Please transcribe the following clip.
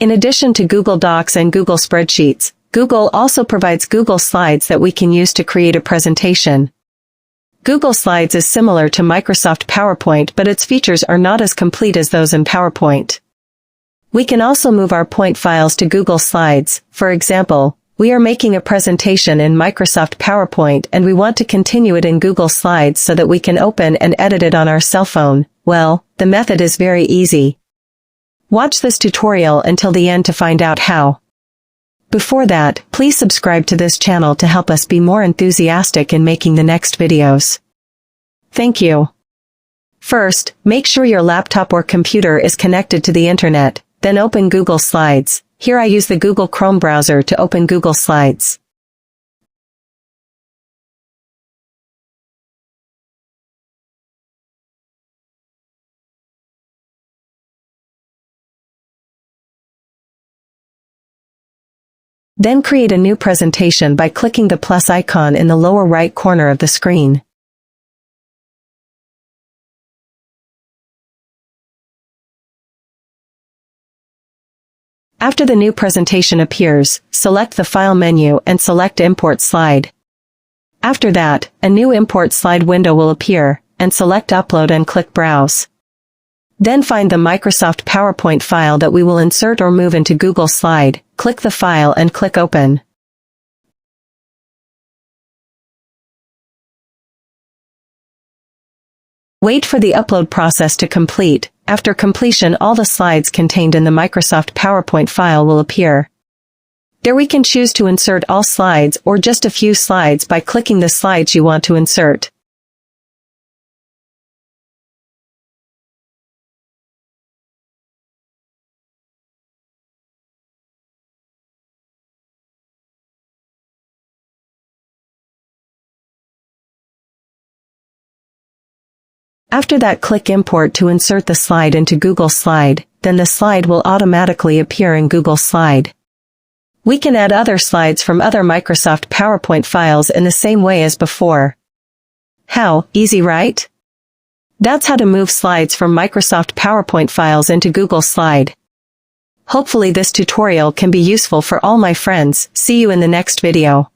In addition to Google Docs and Google Spreadsheets, Google also provides Google Slides that we can use to create a presentation. Google Slides is similar to Microsoft PowerPoint, but its features are not as complete as those in PowerPoint. We can also move our point files to Google Slides. For example, we are making a presentation in Microsoft PowerPoint and we want to continue it in Google Slides so that we can open and edit it on our cell phone. Well, the method is very easy. Watch this tutorial until the end to find out how. Before that, please subscribe to this channel to help us be more enthusiastic in making the next videos. Thank you. First, make sure your laptop or computer is connected to the internet, then open Google Slides. Here I use the Google Chrome browser to open Google Slides. Then create a new presentation by clicking the plus icon in the lower right corner of the screen. After the new presentation appears, select the File menu and select Import Slide. After that, a new Import Slide window will appear, and select Upload and click Browse. Then find the Microsoft PowerPoint file that we will insert or move into Google Slide, click the file and click Open. Wait for the upload process to complete. After completion, all the slides contained in the Microsoft PowerPoint file will appear. There we can choose to insert all slides or just a few slides by clicking the slides you want to insert. After that, click Import to insert the slide into Google Slide, then the slide will automatically appear in Google Slide. We can add other slides from other Microsoft PowerPoint files in the same way as before. How easy, right? That's how to move slides from Microsoft PowerPoint files into Google Slide. Hopefully this tutorial can be useful for all my friends. See you in the next video.